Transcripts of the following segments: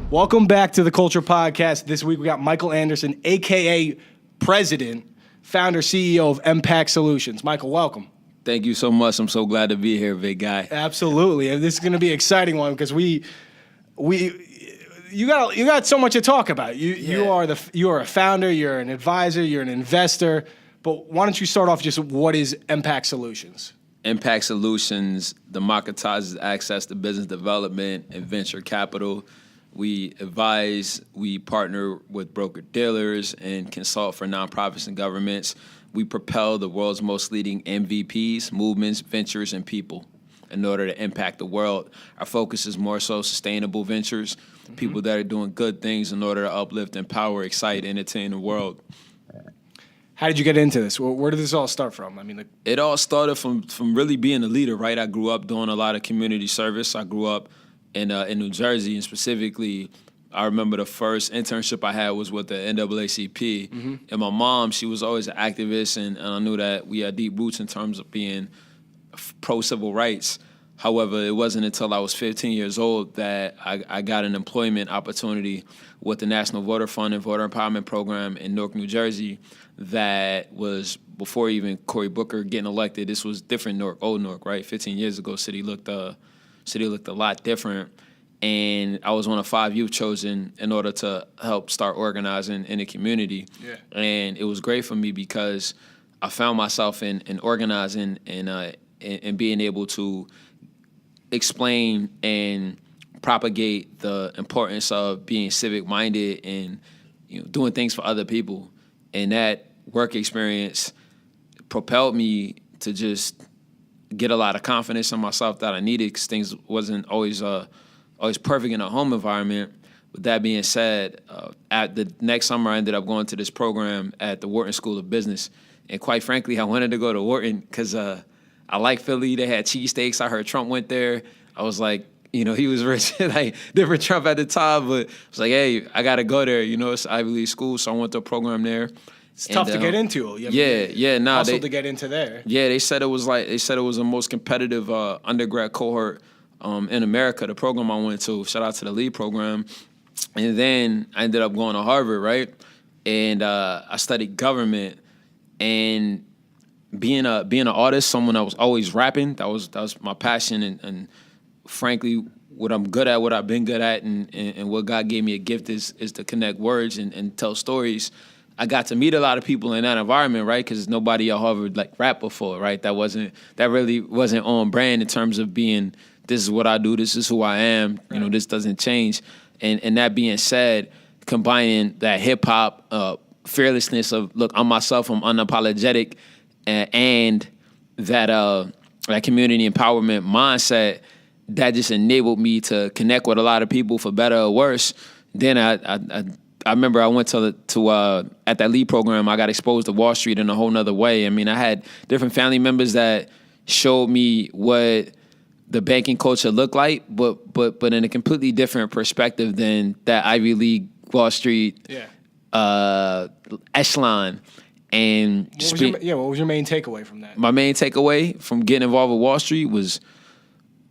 Welcome back to the Culture Podcast. This week we got Michael Anderson, a.k.a. President, founder, CEO of MPAC Solutions. Michael, welcome. Thank you so much. I'm so glad to be here, big guy. Absolutely. And this is going to be an exciting one because you got so much to talk about. You are a founder, you're an advisor, you're an investor. But why don't you start off just what is MPAC Solutions? MPAC Solutions democratizes access to business development and venture capital. We advise, we partner with broker-dealers and consult for nonprofits and governments. We propel the world's most leading MVPs, movements, ventures, and people in order to impact the world. Our focus is more so sustainable ventures, people that are doing good things in order to uplift, empower, excite, entertain the world. How did you get into this? Where did this all start from? It all started from really being a leader, right? I grew up doing a lot of community service. I grew up in New Jersey, and specifically, I remember the first internship I had was with the NAACP. And my mom, she was always an activist, and I knew that we had deep roots in terms of being pro-civil rights. However, it wasn't until I was 15 years old that I got an employment opportunity with the National Voter Fund and Voter Empowerment Program in Newark, New Jersey. That was before even Cory Booker getting elected. This was different Newark, old Newark, right? 15 years ago, city looked a lot different. And I was one of 5 youth chosen in order to help start organizing in the community. Yeah. And it was great for me because I found myself in organizing and being able to explain and propagate the importance of being civic-minded and doing things for other people. And that work experience propelled me to just get a lot of confidence in myself that I needed because things wasn't always perfect in a home environment. With that being said, at the next summer, I ended up going to this program at the Wharton School of Business. And quite frankly, I wanted to go to Wharton because I like Philly. They had cheesesteaks. I heard Trump went there. I was like, he was rich, like different Trump at the time. But I was like, hey, I got to go there. It's an Ivy League school, so I went to a program there. It's tough to get into. Hustle to get into there. Yeah, they said it was the most competitive undergrad cohort in America. The program I went to. Shout out to the lead program. And then I ended up going to Harvard, right? And I studied government. And being an artist, someone that was always rapping, that was my passion. And frankly, what I'm good at, what I've been good at, and what God gave me a gift is to connect words and tell stories. I got to meet a lot of people in that environment, right? Because nobody at Harvard rapped before, right? That really wasn't on brand in terms of being, this is what I do, this is who I am, this doesn't change. And that being said, combining that hip hop fearlessness of, look, I'm myself, I'm unapologetic, and that community empowerment mindset, that just enabled me to connect with a lot of people for better or worse. Then I remember I went to at that lead program, I got exposed to Wall Street in a whole nother way. I mean, I had different family members that showed me what the banking culture looked like, but in a completely different perspective than that Ivy League Wall Street echelon. And what was your main takeaway from that? My main takeaway from getting involved with Wall Street was,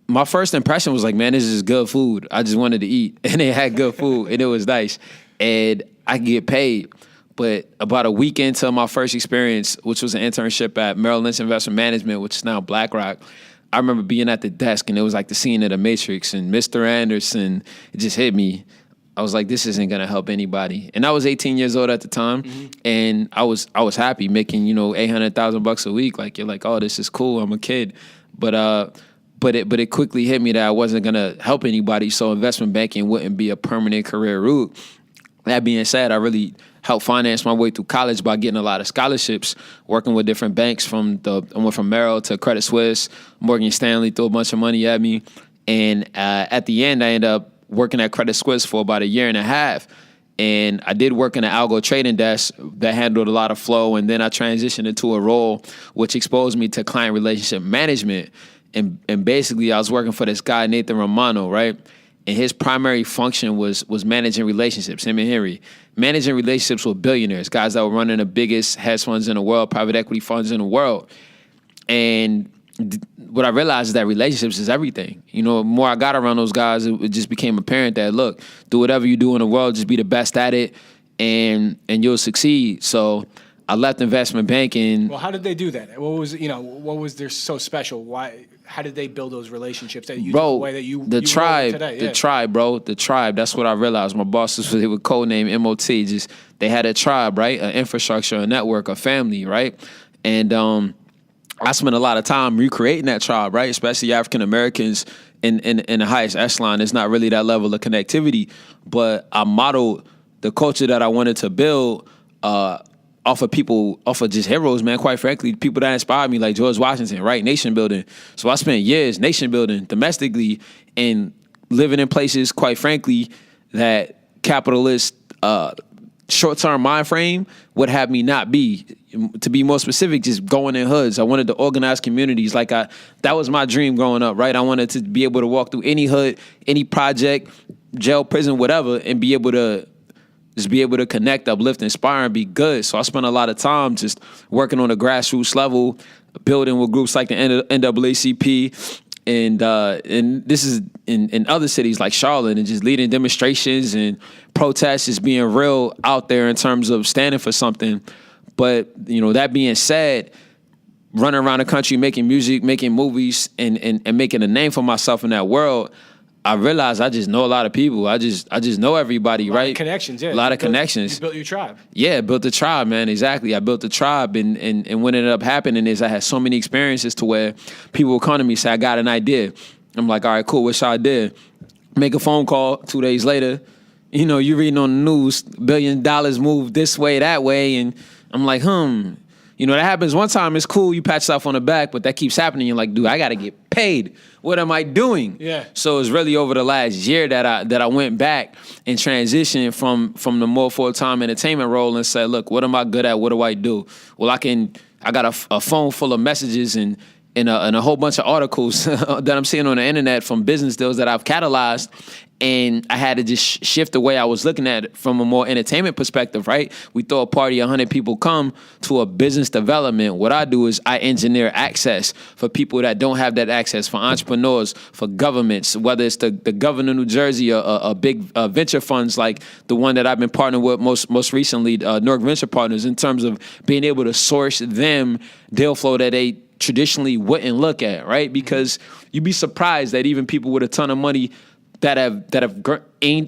my first impression was like, man, this is good food. I just wanted to eat, and they had good food, and it was nice. And I could get paid. But about a week into my first experience, which was an internship at Merrill Lynch Investment Management, which is now BlackRock, I remember being at the desk, and it was like the scene of The Matrix, and Mr. Anderson, it just hit me. I was like, this isn't gonna help anybody. And I was 18 years old at the time, and I was happy making, $800,000 a week. Like, you're like, oh, this is cool. I'm a kid, but it quickly hit me that I wasn't gonna help anybody. So investment banking wouldn't be a permanent career route. That being said, I really helped finance my way through college by getting a lot of scholarships, working with different banks. I went from Merrill to Credit Suisse, Morgan Stanley threw a bunch of money at me, and at the end, I ended up working at Credit Suisse for about a year and a half. And I did work in an algo trading desk that handled a lot of flow, and then I transitioned into a role which exposed me to client relationship management. And basically, I was working for this guy, Nathan Romano, right? And his primary function was managing relationships, him and Henry. Managing relationships with billionaires, guys that were running the biggest hedge funds in the world, private equity funds in the world. And what I realized is that relationships is everything. You know, the more I got around those guys, it just became apparent that, look, do whatever you do in the world, just be the best at it, and you'll succeed. So I left investment banking. Well, how did they do that? What was there so special? Why? How did they build those relationships that you Bro, the way that you the you tribe, work today? the tribe, bro, the tribe. That's what I realized. My bosses, they would codename MOT. Just they had a tribe, right? An infrastructure, a network, a family, right? And I spent a lot of time recreating that tribe, right? Especially African Americans in the highest echelon. There's not really that level of connectivity, but I modeled the culture that I wanted to build off of just heroes, man. Quite frankly, people that inspired me, like George Washington, right? Nation building. So I spent years nation building domestically and living in places, quite frankly, that capitalist short-term mind frame would have me not be. To be more specific, just going in hoods. I wanted to organize communities. That was my dream growing up, right? I wanted to be able to walk through any hood, any project, jail, prison, whatever, and be able to connect, uplift, inspire, and be good. So I spent a lot of time just working on a grassroots level, building with groups like the NAACP, and this is in other cities like Charlotte, and just leading demonstrations and protests, just being real out there in terms of standing for something. But, that being said, running around the country, making music, making movies, and making a name for myself in that world, I realized I just know a lot of people. I just know everybody, right? Connections, yeah. A lot of connections. You built your tribe. Yeah, built the tribe, man. Exactly. I built the tribe, and what ended up happening is I had so many experiences to where people would come to me and say, I got an idea. I'm like, all right, cool, what's your idea? Make a phone call 2 days later. You reading on the news, $1 billion moved this way, that way, and I'm like, that happens one time, it's cool, you pat yourself on the back, but that keeps happening. You're like, dude, I got to get paid. What am I doing? Yeah. So it's really over the last year that I went back and transitioned from the more full-time entertainment role and said, look, what am I good at? What do I do? Well, I got a phone full of messages and a whole bunch of articles that I'm seeing on the internet from business deals that I've catalyzed. And I had to just shift the way I was looking at it from a more entertainment perspective, right? We throw a party, 100 people come, to a business development. What I do is I engineer access for people that don't have that access, for entrepreneurs, for governments, whether it's the governor of New Jersey or a big venture funds like the one that I've been partnering with most recently, Newark Venture Partners, in terms of being able to source them deal flow that they traditionally wouldn't look at, right? Because you'd be surprised that even people with a ton of money that have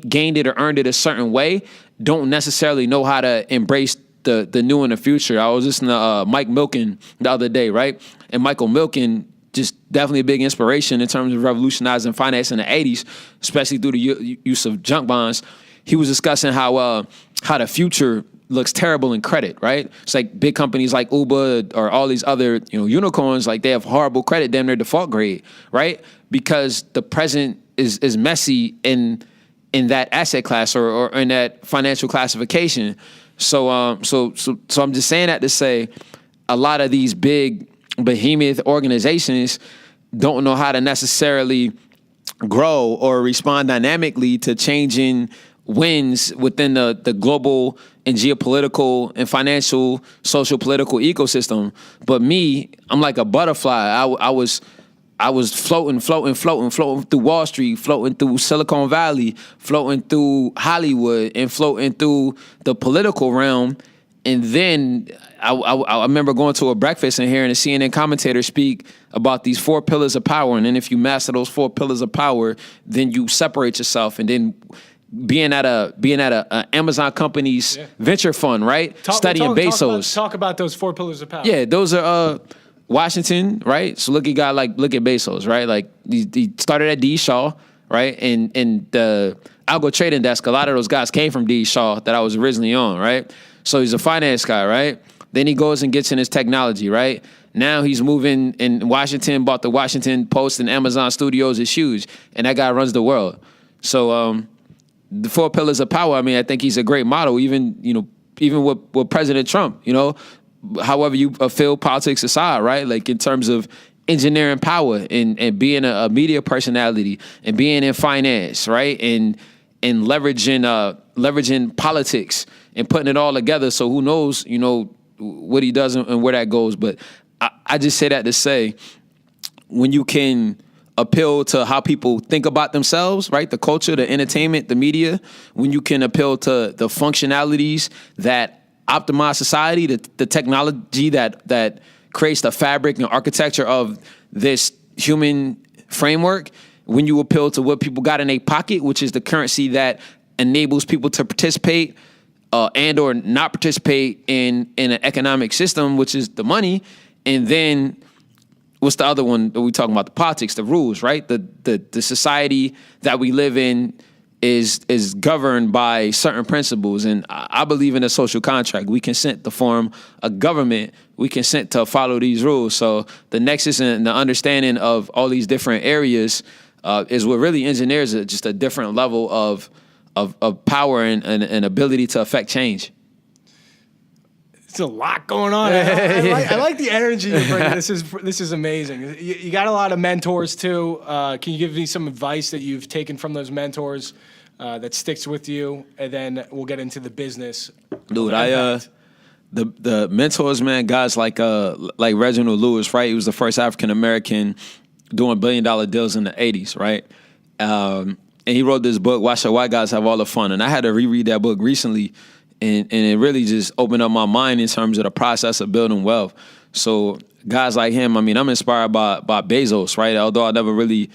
gained it or earned it a certain way don't necessarily know how to embrace the new in the future. I was listening to Mike Milken the other day, right? And Michael Milken, just definitely a big inspiration in terms of revolutionizing finance in the 80s, especially through the use of junk bonds. He was discussing how the future looks terrible in credit, right? It's like big companies like Uber or all these other unicorns, like they have horrible credit, damn near default grade, right? Because the present is messy in that asset class or in that financial classification. So I'm just saying that to say a lot of these big behemoth organizations don't know how to necessarily grow or respond dynamically to changing winds within the global and geopolitical and financial, social, political ecosystem. But me, I'm like a butterfly. I was floating through Wall Street, floating through Silicon Valley, floating through Hollywood, and floating through the political realm. And then I remember going to a breakfast and hearing a CNN commentator speak about these 4 pillars of power. And then if you master those 4 pillars of power, then you separate yourself. And then being at a Amazon company's venture fund, right? Studying Bezos. Talk about those 4 pillars of power. Yeah, those are Washington, right? So look at Bezos, right? Like he started at D. Shaw, right? And the algo trading desk, a lot of those guys came from D. Shaw that I was originally on, right? So he's a finance guy, right? Then he goes and gets in his technology, right? Now he's moving in Washington, bought the Washington Post and Amazon Studios is huge. And that guy runs the world. So the 4 pillars of power, I mean, I think he's a great model, even with President Trump, however you feel politics aside, right? Like in terms of engineering power and being a media personality and being in finance, right? And leveraging politics and putting it all together. So who knows, what he does and where that goes. But I just say that to say when you can appeal to how people think about themselves, right? The culture, the entertainment, the media, when you can appeal to the functionalities that optimize society, the technology that creates the fabric and architecture of this human framework, when you appeal to what people got in their pocket, which is the currency that enables people to participate and or not participate in an economic system, which is the money, and then what's the other one that we talking about? The politics, the rules, right? The society that we live in is governed by certain principles, and I believe in a social contract. We consent to form a government. We consent to follow these rules. So the nexus and the understanding of all these different areas is what really engineers just a different level of power and ability to affect change. It's a lot going on. I like the energy you bring. This is amazing. You got a lot of mentors too. Can you give me some advice that you've taken from those mentors that sticks with you? And then we'll get into the business. Dude, the mentors, man, guys like Reginald Lewis, right? He was the first African American doing $1 billion deals in the 80s, right? And he wrote this book, Why Should White Guys Have All the Fun? And I had to reread that book recently. And it really just opened up my mind in terms of the process of building wealth. So guys like him, I mean, I'm inspired by Bezos, right? Although I never really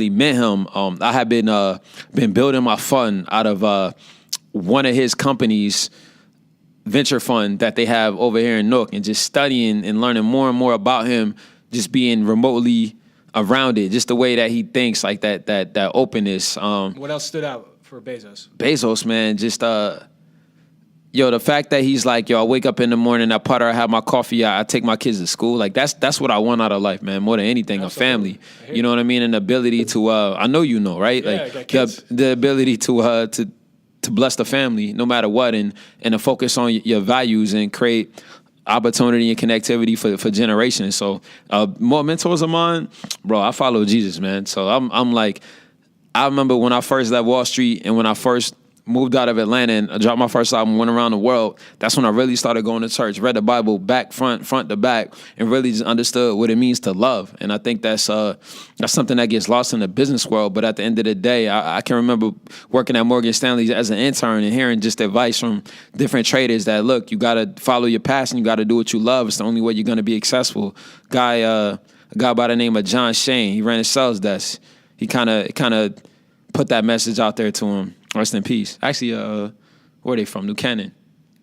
met him, I have been building my fund out of one of his companies, venture fund that they have over here in Newark, and just studying and learning more and more about him, just being remotely around it, just the way that he thinks, like that openness. What else stood out for Bezos? Bezos, man, just the fact that he's like, I wake up in the morning, I putter, I have my coffee, I take my kids to school. Like that's what I want out of life, man. More than anything, absolutely. A family. You know what I mean? An ability to, I know you know, right? Yeah, like the ability to bless the family, no matter what, and to focus on your values and create opportunity and connectivity for generations. So more mentors of mine, bro. I follow Jesus, man. So I'm like, I remember when I first left Wall Street and when I first moved out of Atlanta and I dropped my first album, went around the world. That's when I really started going to church, read the Bible front to back, and really just understood what it means to love. And I think that's something that gets lost in the business world. But at the end of the day, I can remember working at Morgan Stanley as an intern and hearing just advice from different traders that, look, you got to follow your passion. You got to do what you love. It's the only way you're going to be successful. A guy by the name of John Shane, he ran his sales desk. He kind of put that message out there to him. Rest in peace. Actually, where are they from? New Canaan.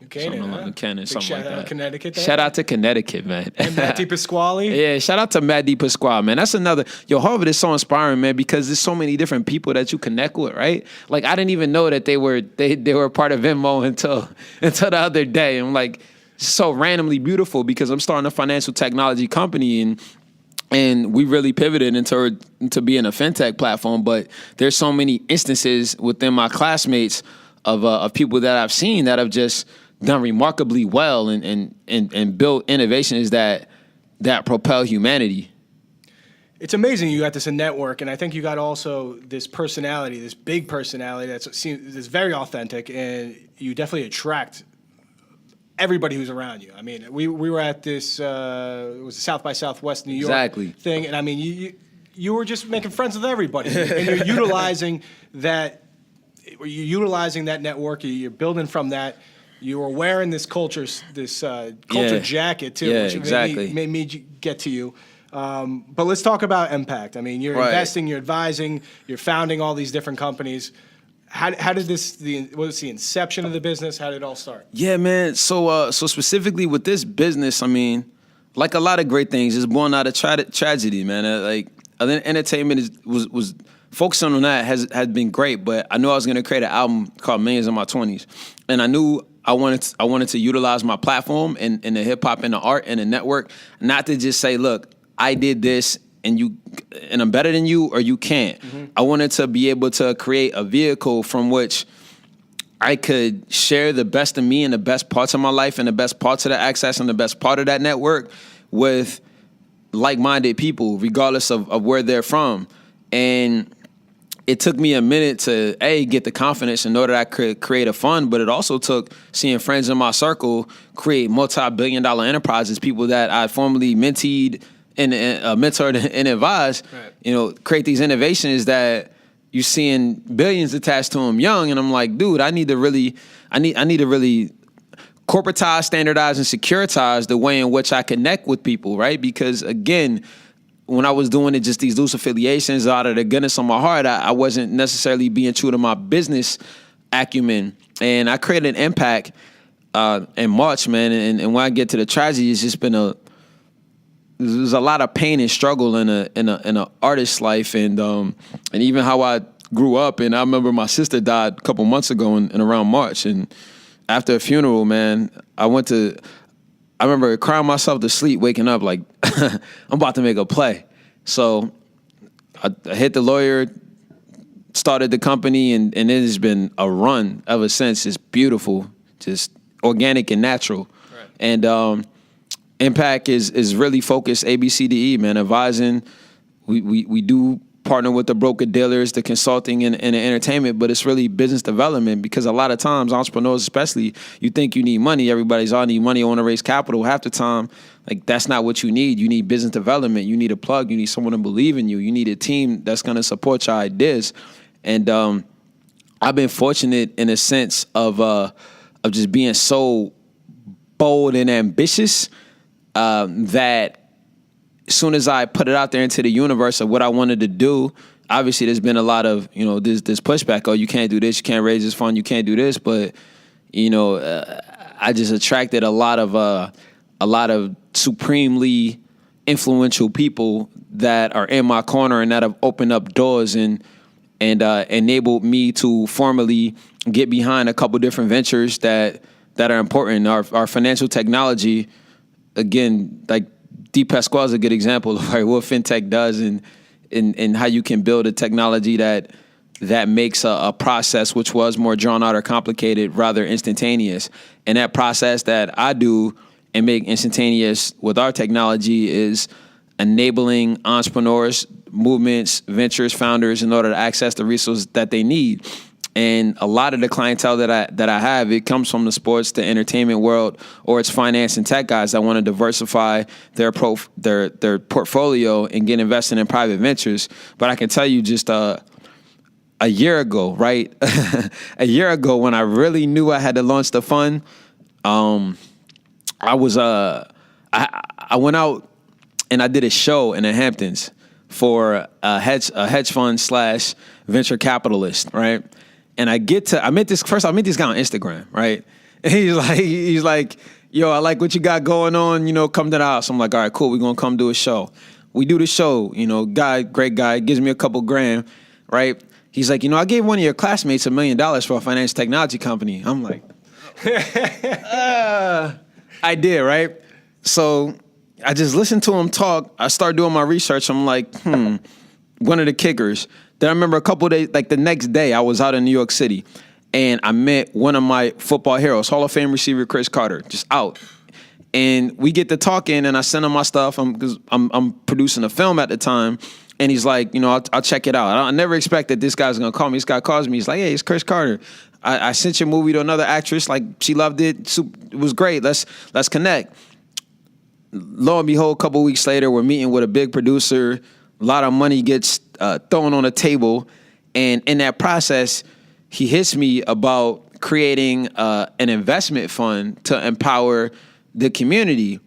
New Canaan, New Canaan, something shout like out that. To Connecticut. There? Shout out to Connecticut, man. And Matt DiPasquale. Yeah, shout out to Matt DiPasquale, man. That's another. Harvard is so inspiring, man, because there's so many different people that you connect with, right? Like I didn't even know that they were part of Venmo until the other day. I'm like, so randomly beautiful because I'm starting a financial technology company and we really pivoted into being a fintech platform, but there's so many instances within my classmates of people that I've seen that have just done remarkably well and built innovations that propel humanity. It's amazing you got this in network, and I think you got also this personality, this big personality that's very authentic, and you definitely attract everybody who's around you. I mean, we were at this, it was the South by Southwest New York thing, and I mean, you were just making friends with everybody, and you're utilizing that network, you're building from that. You were wearing this culture jacket too, which made me get to you. But let's talk about impact. I mean, you're investing, you're advising, you're founding all these different companies. How did was the inception of the business? How did it all start? Yeah, man. So specifically with this business, I mean, like a lot of great things, it's born out of tragedy, man. Like entertainment was focusing on that has been great, but I knew I was going to create an album called Millions in My 20s, and I knew I wanted to utilize my platform and the hip hop and the art and the network, not to just say, look, I did this and I'm better than you, or you can't. Mm-hmm. I wanted to be able to create a vehicle from which I could share the best of me and the best parts of my life and the best parts of the access and the best part of that network with like-minded people, regardless of where they're from. And it took me a minute to, get the confidence and know that I could create a fund, but it also took seeing friends in my circle create multi-billion-dollar enterprises, people that I formerly mentored and mentor and advise, Right. you know, create these innovations that you're seeing billions attached to them young. And I'm like, dude, I need to really corporatize, standardize, and securitize the way in which I connect with people, right? Because again, when I was doing it, just these loose affiliations out of the goodness of my heart, I wasn't necessarily being true to my business acumen. And I created an MPAC in March, man. And when I get to the tragedy, it's just been there's a lot of pain and struggle in a artist's life, and even how I grew up. And I remember my sister died a couple months ago in around March, and after a funeral, man, I remember crying myself to sleep, waking up like I'm about to make a play. So I hit the lawyer, started the company, and it has been a run ever since. It's beautiful, just organic and natural. Right. And MPAC is really focused ABCDE, man, advising. We do partner with the broker dealers, the consulting, and the entertainment, but it's really business development, because a lot of times entrepreneurs, especially, you think you need money. Everybody's all need money, I want to raise capital. Half the time, like, that's not what you need. You need business development. You need a plug. You need someone to believe in you. You need a team that's going to support your ideas. And I've been fortunate in a sense of just being so bold and ambitious that as soon as I put it out there into the universe of what I wanted to do, obviously there's been a lot of, you know, this pushback. Oh, you can't do this. You can't raise this fund. You can't do this. But, you know, I just attracted a lot of supremely influential people that are in my corner and that have opened up doors and enabled me to formally get behind a couple different ventures that are important. Our financial technology, again, like, Deep Pasquale is a good example of what fintech does and how you can build a technology that makes a process which was more drawn out or complicated rather instantaneous. And that process that I do and make instantaneous with our technology is enabling entrepreneurs, movements, ventures, founders in order to access the resources that they need. And a lot of the clientele that I have, it comes from the sports, the entertainment world, or it's finance and tech guys that want to diversify their portfolio and get invested in private ventures. But I can tell you, just a year ago, right? A year ago, when I really knew I had to launch the fund, I went out and I did a show in the Hamptons for a hedge fund / venture capitalist, right? And I met this guy on Instagram, right? And he's like, yo, I like what you got going on, you know, come to the house. I'm like, all right, cool, we're gonna come do a show. We do the show, you know, great guy, gives me a couple grand, right? He's like, you know, I gave one of your classmates $1 million for a financial technology company. I'm like, I did, right? So I just listened to him talk. I started doing my research. I'm like, one of the kickers. Then I remember a couple of days, like the next day, I was out in New York City, and I met one of my football heroes, Hall of Fame receiver Chris Carter, just out. And we get to talking, and I send him my stuff because I'm producing a film at the time. And he's like, you know, I'll check it out. I never expected this guy's gonna call me. This guy calls me. He's like, hey, it's Chris Carter. I sent your movie to another actress. Like, she loved it. It was great. Let's connect. Lo and behold, a couple weeks later, we're meeting with a big producer. A lot of money gets thrown on the table, and in that process, he hits me about creating an investment fund to empower the community.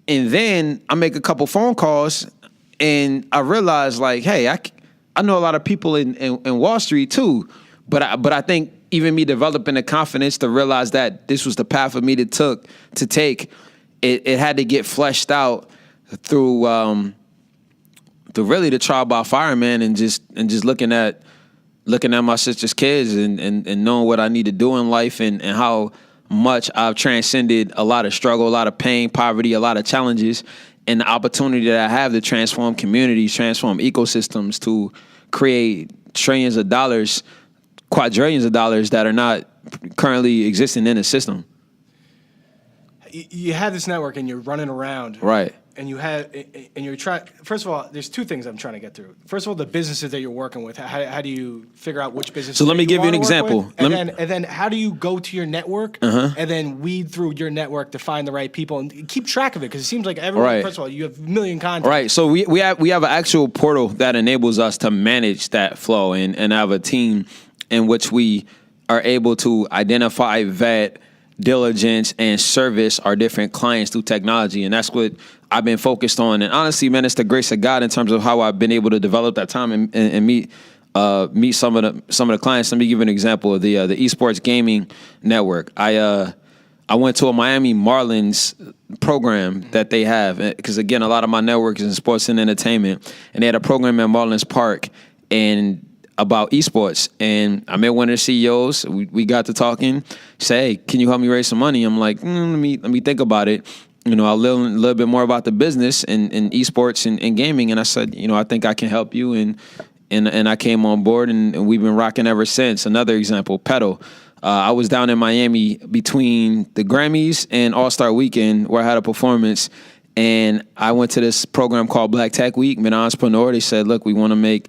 And then I make a couple phone calls, and I realize, like, hey, I know a lot of people in Wall Street too, but I think even me developing the confidence to realize that this was the path for me to take, it had to get fleshed out through really the trial by fire, man, and just looking at my sister's kids and knowing what I need to do in life and how much I've transcended a lot of struggle, a lot of pain, poverty, a lot of challenges, and the opportunity that I have to transform communities, transform ecosystems, to create trillions of dollars, quadrillions of dollars that are not currently existing in the system. You have this network and you're running around. Right. and you're trying. First of all, there's two things I'm trying to get through. First of all, the businesses that you're working with. How do you figure out which business? So let me give you an example. And then how do you go to your network and then weed through your network to find the right people and keep track of it? Because it seems like everyone. Right. First of all, you have a million contacts. Right. So we have an actual portal that enables us to manage that flow and have a team in which we are able to identify, vet, diligence, and service our different clients through technology. And that's what I've been focused on. And honestly, man, it's the grace of God in terms of how I've been able to develop that time and meet some of the clients. Let me give you an example of the esports gaming network. I went to a Miami Marlins program that they have, because again, a lot of my network is in sports and entertainment, and they had a program at Marlins Park and about esports. And I met one of the CEOs. We got to talking. Say, hey, can you help me raise some money? I'm like, let me think about it. I'll learn a little bit more about the business and esports and gaming. And I said, I think I can help you. And I came on board, and we've been rocking ever since. Another example, Pedal. I was down in Miami between the Grammys and All-Star Weekend where I had a performance. And I went to this program called Black Tech Week, met an entrepreneur. They said, look, we want to make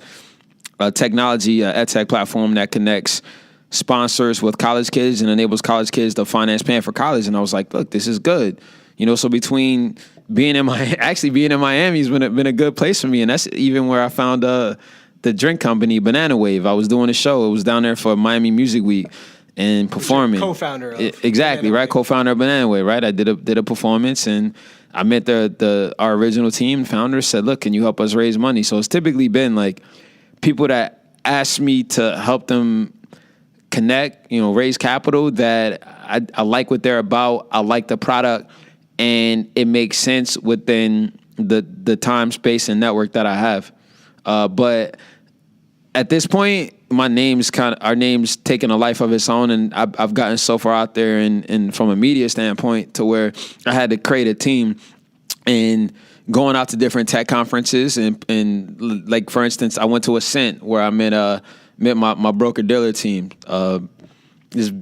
a technology, edtech platform that connects sponsors with college kids and enables college kids to finance paying for college. And I was like, look, this is good. So between being in Miami has been a good place for me. And that's even where I found the drink company, Banana Wave. I was doing a show. It was down there for Miami Music Week and performing. Co-founder of exactly, right? Co-founder of Banana Wave, right? I did a performance, and I met our original team. Founders said, look, can you help us raise money? So it's typically been like people that ask me to help them connect, raise capital, that I like what they're about. I like the product, and it makes sense within the time, space, and network that I have. But at this point, our name's taken a life of its own, and I've gotten so far out there and from a media standpoint to where I had to create a team and going out to different tech conferences and like, for instance, I went to Ascent where I met my broker dealer team. Just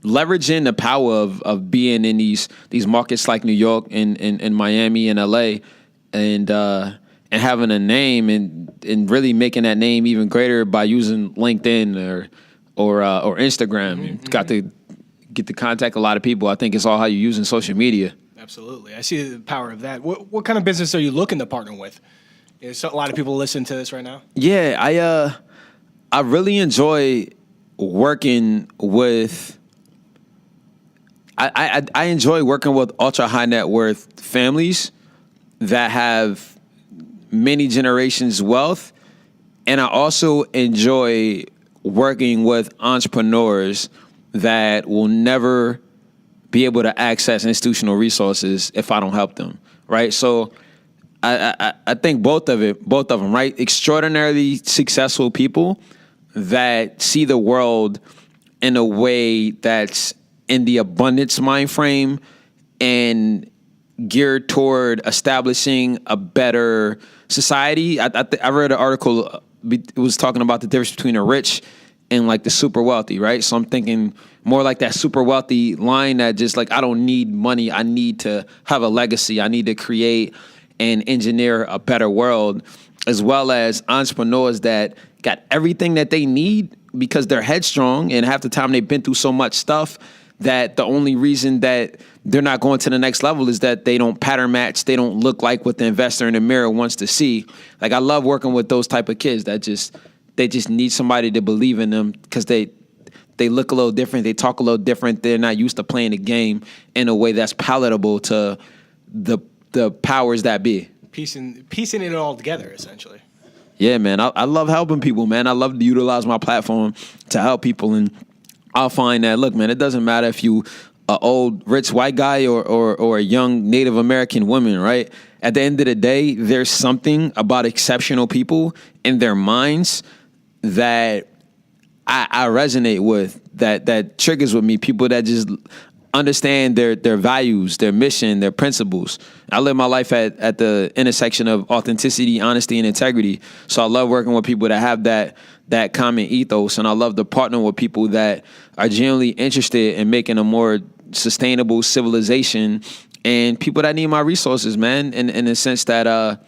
leveraging the power of being in these markets like New York and Miami and LA, and having a name and really making that name even greater by using LinkedIn or Instagram. You got to get to contact a lot of people. I think it's all how you're using social media. Absolutely. I see the power of that. What kind of business are you looking to partner with? So a lot of people listen to this right now. Yeah, I really enjoy working with. I enjoy working with ultra high net worth families that have many generations wealth, and I also enjoy working with entrepreneurs that will never be able to access institutional resources if I don't help them, right? So I think both of them, right? Extraordinarily successful people that see the world in a way that's in the abundance mind frame and geared toward establishing a better society. I read an article, it was talking about the difference between the rich and like the super wealthy, right? So I'm thinking more like that super wealthy line that just like, I don't need money. I need to have a legacy. I need to create and engineer a better world, as well as entrepreneurs that got everything that they need because they're headstrong, and half the time they've been through so much stuff that the only reason that they're not going to the next level is that they don't pattern match. They don't look like what the investor in the mirror wants to see. Like, I love working with those type of kids that they just need somebody to believe in them because they look a little different. They talk a little different. They're not used to playing the game in a way that's palatable to the powers that be. Piecing it all together, essentially. Yeah, man. I love helping people, man. I love to utilize my platform to help people, and I'll find that, look, man, it doesn't matter if you an old rich white guy or a young Native American woman, right? At the end of the day, there's something about exceptional people in their minds that I resonate with, that triggers with me. People that just understand their values, their mission, their principles. I live my life at the intersection of authenticity, honesty, and integrity. So I love working with people that have that common ethos, and I love to partner with people that are genuinely interested in making a more sustainable civilization and people that need my resources, man, in the sense that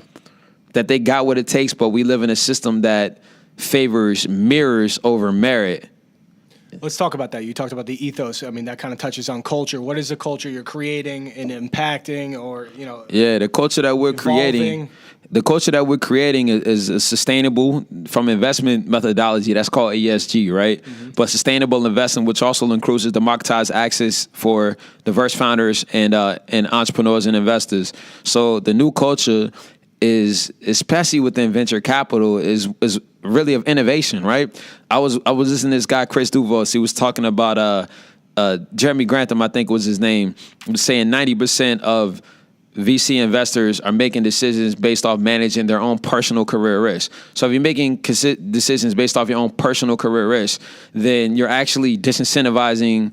that they got what it takes, but we live in a system that favors mirrors over merit. Let's talk about that. You talked about the ethos. I mean, that kind of touches on culture. What is the culture you're creating and impacting, or, you know? Yeah, the culture that we're creating. Evolving. The culture that we're creating is sustainable from investment methodology. That's called ESG, right? Mm-hmm. But sustainable investing, which also includes democratized access for diverse founders and entrepreneurs and investors. So the new culture is, especially within venture capital, is really of innovation, right? I was listening to this guy Chris Duvos. He was talking about Jeremy Grantham, I think was his name. He was saying 90% of VC investors are making decisions based off managing their own personal career risk. So if you're making decisions based off your own personal career risk, then you're actually disincentivizing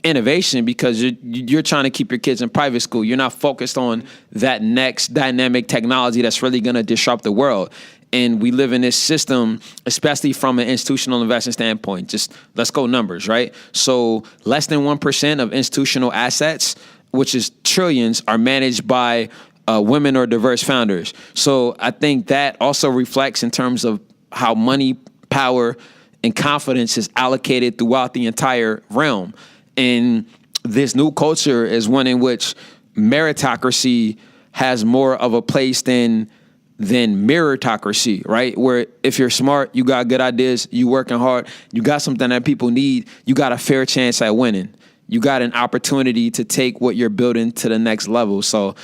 innovation because you're trying to keep your kids in private school. You're not focused on that next dynamic technology that's really going to disrupt the world. And we live in this system, especially from an institutional investment standpoint. Just let's go numbers, right? So less than 1% of institutional assets, which is trillions, are managed by women or diverse founders. So I think that also reflects in terms of how money, power, and confidence is allocated throughout the entire realm. And this new culture is one in which meritocracy has more of a place than meritocracy, right? Where if you're smart, you got good ideas, you working hard, you got something that people need, you got a fair chance at winning. You got an opportunity to take what you're building to the next level. So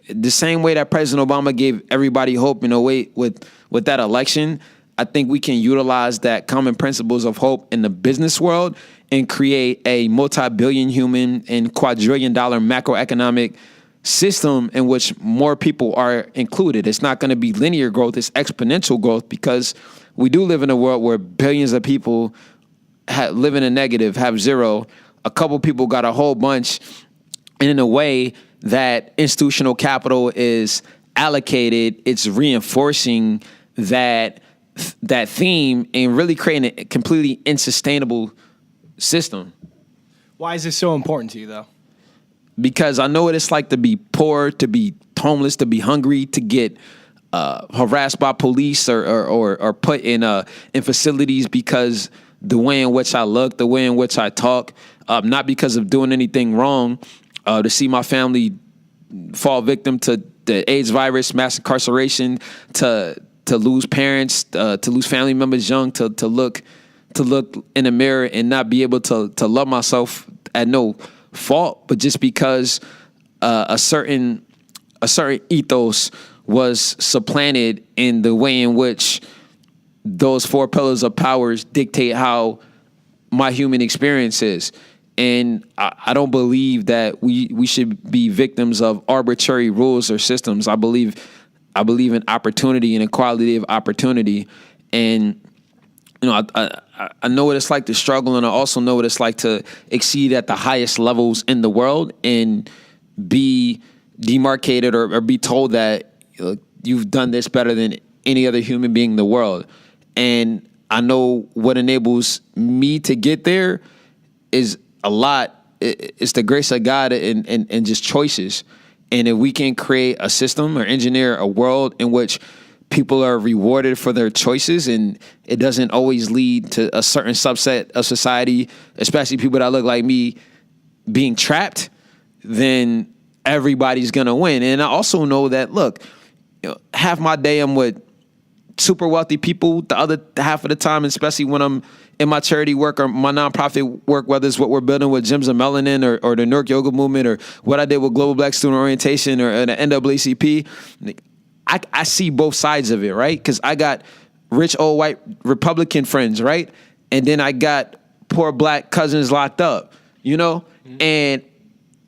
the same way that President Obama gave everybody hope in a way with that election, I think we can utilize that common principles of hope in the business world and create a multi-billion human and quadrillion-dollar macroeconomic system in which more people are included. It's not going to be linear growth, it's exponential growth, because we do live in a world where billions of people live in a negative, have zero. A couple people got a whole bunch, and in a way that institutional capital is allocated, it's reinforcing that theme and really creating a completely unsustainable system. Why is this so important to you, though? Because I know what it's like to be poor, to be homeless, to be hungry, to get harassed by police or put in facilities because the way in which I look, the way in which I talk, not because of doing anything wrong, to see my family fall victim to the AIDS virus, mass incarceration, to lose parents, to lose family members young, to look in the mirror and not be able to love myself at no fault, but just because a certain ethos was supplanted in the way in which those four pillars of powers dictate how my human experience is. And I don't believe that we should be victims of arbitrary rules or systems. I believe in opportunity and equality of opportunity. And I know what it's like to struggle, and I also know what it's like to exceed at the highest levels in the world and be demarcated or be told that you've done this better than any other human being in the world. And I know what enables me to get there is a lot. It's the grace of God and just choices. And if we can create a system or engineer a world in which people are rewarded for their choices, and it doesn't always lead to a certain subset of society, especially people that look like me, being trapped, then everybody's going to win. And I also know that, look, half my day I'm with super wealthy people. The other half of the time, especially when I'm in my charity work or my nonprofit work, whether it's what we're building with Gyms of Melanin or the New York Yoga Movement or what I did with Global Black Student Orientation or the NAACP, I see both sides of it, right? Because I got rich old white Republican friends, right? And then I got poor black cousins locked up, Mm-hmm.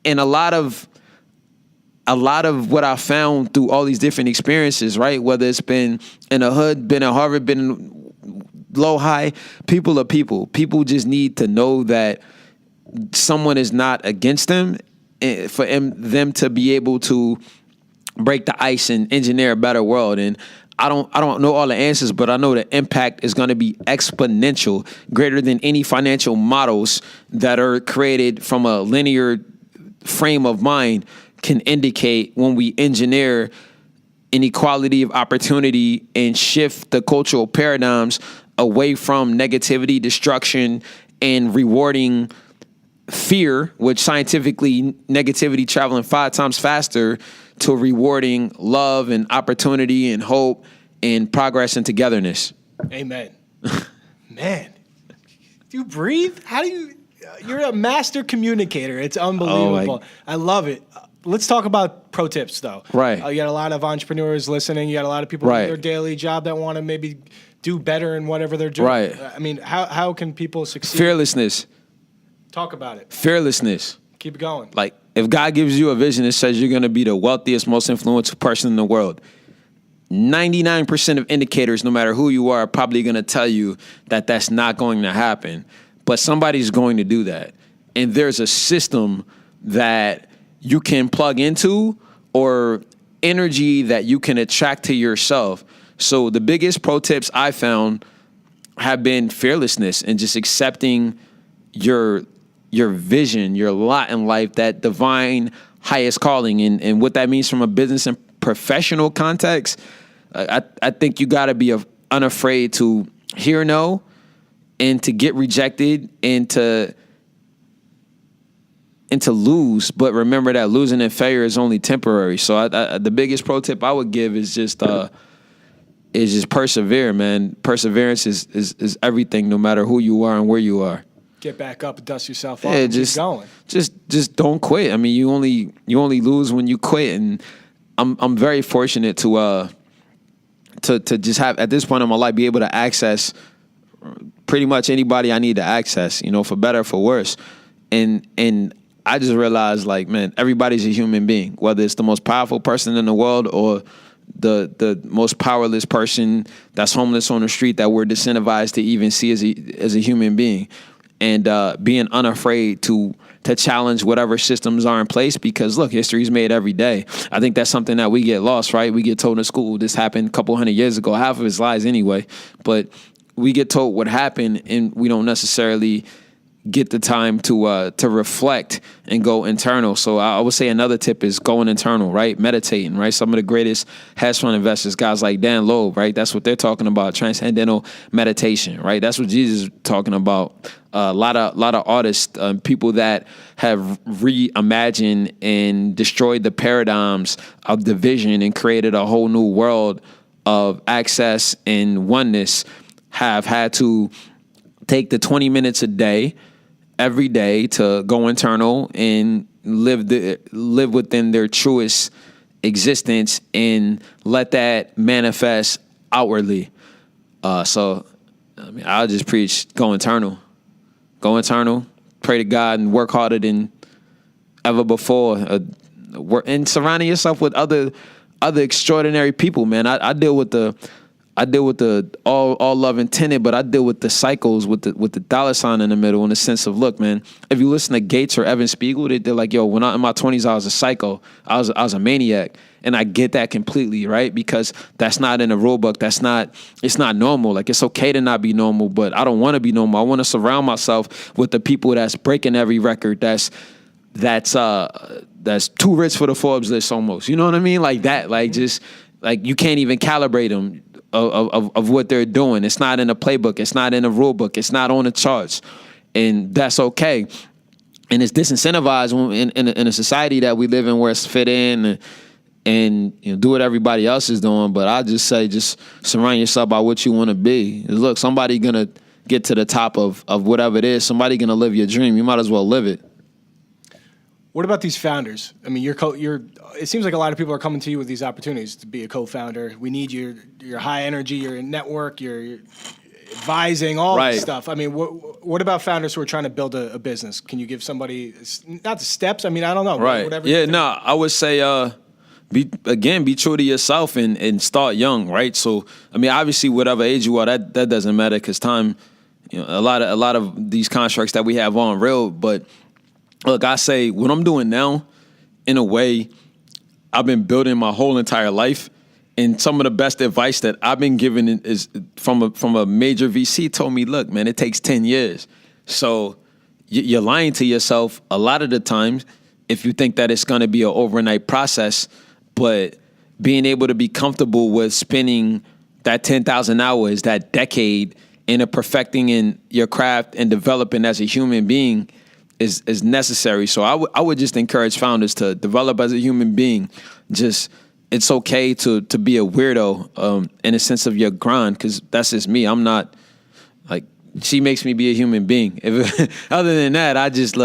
And a lot of what I found through all these different experiences, right? Whether it's been in the hood, been at Harvard, been low, high, people are people. People just need to know that someone is not against them, for them to be able to break the ice and engineer a better world. And I don't know all the answers, but I know the impact is going to be exponential, greater than any financial models that are created from a linear frame of mind can indicate when we engineer inequality of opportunity and shift the cultural paradigms away from negativity, destruction, and rewarding fear, which scientifically negativity traveling 5 times faster, to rewarding love and opportunity and hope and progress and togetherness. Amen. Man, do you breathe? How do you? You're a master communicator. It's unbelievable. I love it. Let's talk about pro tips, though. Right. You got a lot of entrepreneurs listening. You got a lot of people in their daily job that want to maybe do better in whatever they're doing. Right. I mean, how can people succeed? Fearlessness. Talk about it. Fearlessness. Keep it going. Like, if God gives you a vision that says you're going to be the wealthiest, most influential person in the world, 99% of indicators, no matter who you are probably going to tell you that that's not going to happen. But somebody's going to do that. And there's a system that you can plug into or energy that you can attract to yourself. So the biggest pro tips I found have been fearlessness and just accepting your vision, your lot in life, that divine highest calling. And what that means from a business and professional context, I think you got to be unafraid to hear no and to get rejected and to lose. But remember that losing and failure is only temporary. So the biggest pro tip I would give is just persevere, man. Perseverance is everything, no matter who you are and where you are. Get back up and dust yourself off and keep going. Just don't quit. I mean, you only lose when you quit. And I'm very fortunate to just have, at this point in my life, be able to access pretty much anybody I need to access, for better or for worse. And I just realized, like, man, everybody's a human being, whether it's the most powerful person in the world or the most powerless person that's homeless on the street that we're disincentivized to even see as a human being. And being unafraid to challenge whatever systems are in place, because look, history's made every day. I think that's something that we get lost, right? We get told in school this happened a couple hundred years ago. Half of it's lies anyway, but we get told what happened, and we don't necessarily get the time to reflect and go internal. So I would say another tip is going internal, right? Meditating, right? Some of the greatest hedge fund investors, guys like Dan Loeb, right? That's what they're talking about, transcendental meditation, right? That's what Jesus is talking about. A lot of artists, people that have reimagined and destroyed the paradigms of division and created a whole new world of access and oneness, have had to take the 20 minutes a day, every day, to go internal and live within their truest existence and let that manifest outwardly. So, I mean, I'll just preach go internal. Go internal, pray to God, and work harder than ever before. And surrounding yourself with other extraordinary people, man. I deal with the all love intended, but I deal with the cycles with the dollar sign in the middle, in the sense of, look, man, if you listen to Gates or Evan Spiegel, they're like, yo, when in my 20s, I was a psycho. I was a maniac. And I get that completely, right? Because that's not in the rule book. It's not normal. Like, it's okay to not be normal, but I don't want to be normal. I want to surround myself with the people that's breaking every record, that's too rich for the Forbes list almost. You know what I mean? Like that, like, just like you can't even calibrate them of what they're doing. It's not in the playbook. It's not in the rule book. It's not on the charts. And that's okay. And it's disincentivized in a society that we live in, where it's fit in and do what everybody else is doing. But I just say, just surround yourself by what you want to be. Look, somebody gonna get to the top of whatever it is. Somebody gonna live your dream. You might as well live it. What about these founders? I mean, it seems like a lot of people are coming to you with these opportunities to be a co-founder. We need your high energy, your network, your advising, all this stuff. I mean, what about founders who are trying to build a business? Can you give somebody, not the steps? I mean, I don't know. Right. Whatever. Yeah, no, I would say, be true to yourself and start young, right? So, I mean, obviously, whatever age you are, that doesn't matter, because time, a lot of these constructs that we have aren't real. But look, I say what I'm doing now, in a way, I've been building my whole entire life. And some of the best advice that I've been given is from a major VC. Told me, look, man, it takes 10 years. So you're lying to yourself a lot of the times, if you think that it's going to be an overnight process, but being able to be comfortable with spending that 10,000 hours, that decade, in a perfecting in your craft and developing as a human being is necessary. So I would just encourage founders to develop as a human being. Just, it's okay to be a weirdo in a sense of your grind, because that's just me. I'm not like, she makes me be a human being. Other than that, I just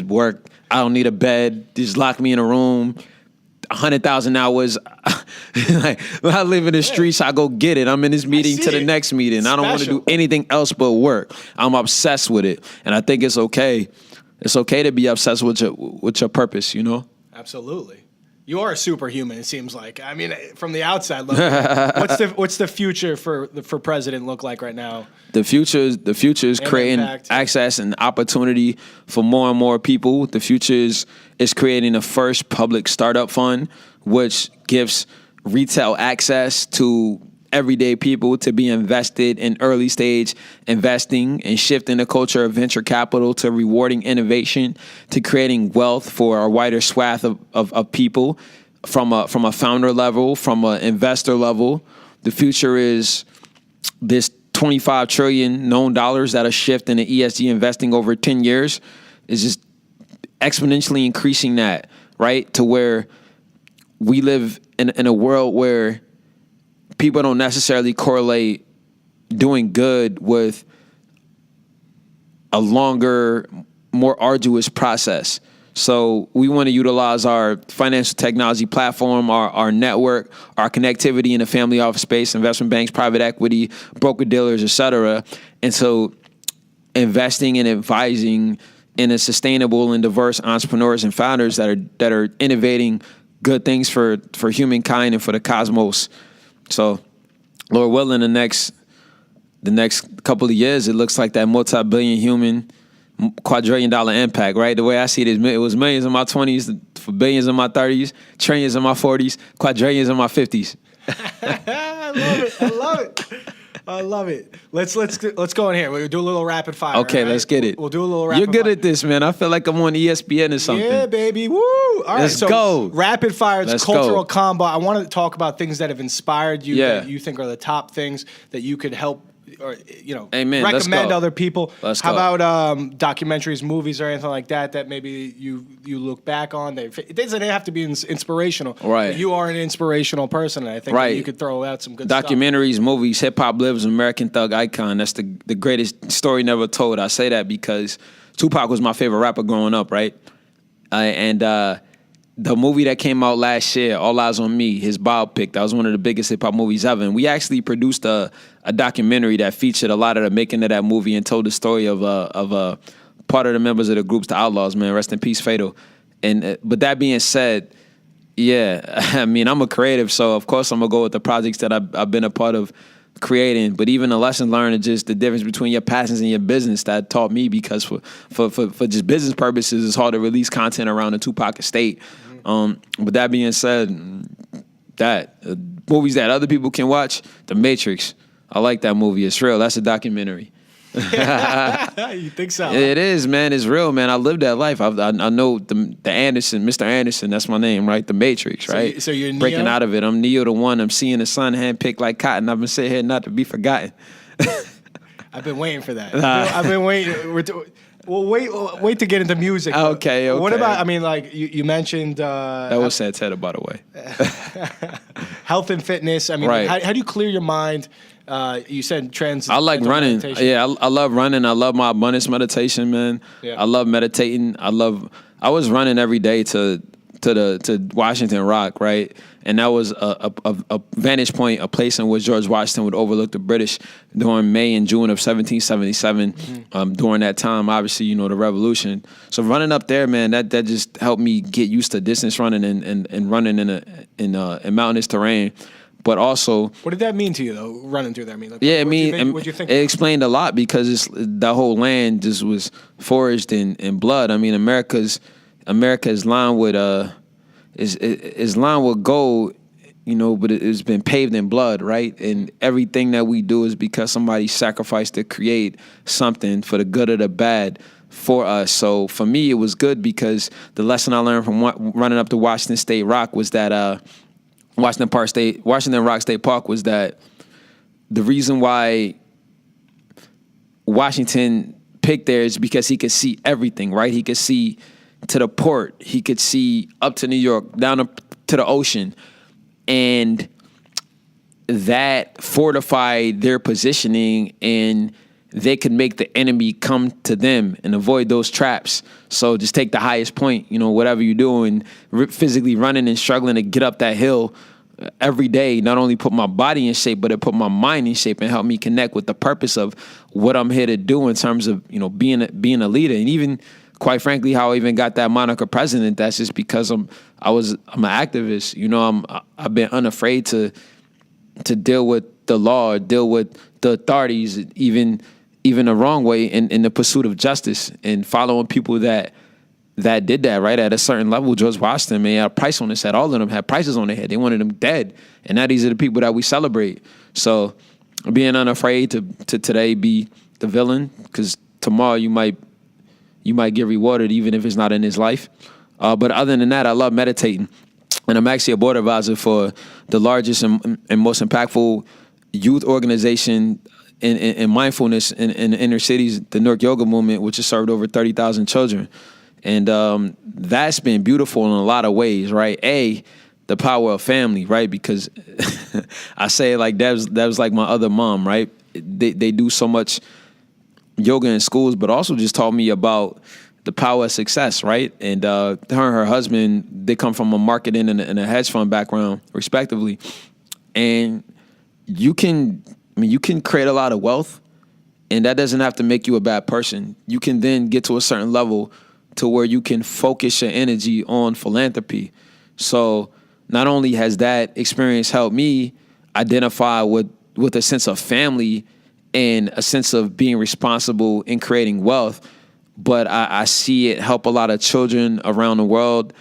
work. I don't need a bed. Just lock me in a room. 100,000 hours. Like, when I live in the streets, I go get it. I'm in this meeting to the next meeting. I don't want to do anything else but work. I'm obsessed with it, and I think it's okay. It's okay to be obsessed with your purpose. You know. Absolutely. You are a superhuman, it seems like. I mean, from the outside look, what's the future for president look like right now? The future is creating access and opportunity for more and more people. The future is creating the first public startup fund, which gives retail access to everyday people to be invested in early stage investing, and shifting the culture of venture capital to rewarding innovation, to creating wealth for a wider swath of people from a founder level, from an investor level. The future is this 25 trillion known dollars that are shifting to ESG investing over 10 years is just exponentially increasing that, right? To where we live in a world where people don't necessarily correlate doing good with a longer, more arduous process. So we want to utilize our financial technology platform, our network, our connectivity in the family office space, investment banks, private equity, broker dealers, et cetera. And so investing and advising in a sustainable and diverse entrepreneurs and founders that are innovating good things for humankind and for the cosmos. So, Lord willing, the next couple of years, it looks like that multi-billion human, quadrillion-dollar impact, right? The way I see it was millions in my 20s, for billions in my 30s, trillions in my 40s, quadrillions in my 50s. I love it. Let's go in here. We'll do a little rapid fire. Okay, right? Let's get it. We'll do a little rapid fire. You're good at this, man. I feel like I'm on ESPN or something. Yeah, baby. Woo! All right, let's go. Rapid fire. It's cultural combo. I want to talk about things that have inspired you, that you think are the top things that you could help, or recommend other people. How about documentaries, movies, or anything like that maybe you look back on? It doesn't have to be inspirational. Right. But you are an inspirational person, and I think that you could throw out some good documentaries, movies. Hip Hop Lives, American Thug Icon. That's the greatest story never told. I say that because Tupac was my favorite rapper growing up, right? The movie that came out last year, All Eyes on Me, his biopic, that was one of the biggest hip-hop movies ever. And we actually produced a documentary that featured a lot of the making of that movie and told the story of part of the members of the groups, the Outlaws, man. Rest in peace, Fatal. But that being said, I mean, I'm a creative, so of course I'm going to go with the projects that I've been a part of creating. But even the lesson learned is just the difference between your passions and your business that taught me, because for just business purposes, it's hard to release content around the Tupac estate. But that being said, movies that other people can watch, The Matrix. I like that movie. It's real. That's a documentary. You think so? It is, man. It's real, man. I lived that life. I know the Anderson, Mr. Anderson. That's my name, right? The Matrix, right? So you're Neo? Breaking out of it. I'm Neo the One. I'm seeing the sun handpicked like cotton. I've been sitting here not to be forgotten. I've been waiting for that. I've been waiting. Well, wait to get into music. Okay. What about, I mean, like, you mentioned... that was Santana, by the way. Health and fitness. I mean, right. How do you clear your mind? You said trans... I like running. Meditation. Yeah, I love running. I love my abundance meditation, man. Yeah. I love meditating. I was running every day to Washington Rock, right? And that was a vantage point, a place in which George Washington would overlook the British during May and June of 1777. Mm-hmm. During that time, obviously, the Revolution. So running up there, man, that just helped me get used to distance running and running in mountainous terrain. But also, what did that mean to you, though, running through there? What'd you think? It explained a lot, because the whole land just was foraged in blood. I mean, America's lined with is lined with gold, but it's been paved in blood, right? And everything that we do is because somebody sacrificed to create something, for the good or the bad, for us. So for me, it was good because the lesson I learned from running up to Washington State Rock was that Washington Rock State Park was that the reason why Washington picked there is because he could see everything, right? He could see to the port. He could see up to New York, down up to the ocean. And that fortified their positioning, and they could make the enemy come to them and avoid those traps. So just take the highest point, whatever you're doing, physically running and struggling to get up that hill every day, not only put my body in shape, but it put my mind in shape and help me connect with the purpose of what I'm here to do in terms of, being a leader. And even, quite frankly, how I even got that moniker president, that's just because I'm an activist. I've been unafraid to deal with the law, deal with the authorities, even the wrong way in the pursuit of justice, and following people that did that, right? At a certain level, George Washington, man, had a price on his head. All of them had prices on their head. They wanted them dead. And now these are the people that we celebrate. So being unafraid to today be the villain, because tomorrow you might get rewarded even if it's not in his life. But other than that, I love meditating. And I'm actually a board advisor for the largest and most impactful youth organization in mindfulness in the inner cities, the Newark Yoga Movement, which has served over 30,000 children. And that's been beautiful in a lot of ways, right? The power of family, right? Because I say it like that was like my other mom, right? They do so much yoga in schools, but also just taught me about the power of success, right? And her and her husband, they come from a marketing and a hedge fund background, respectively. And you can create a lot of wealth, and that doesn't have to make you a bad person. You can then get to a certain level to where you can focus your energy on philanthropy. So not only has that experience helped me identify with a sense of family and a sense of being responsible in creating wealth, but I see it help a lot of children around the world.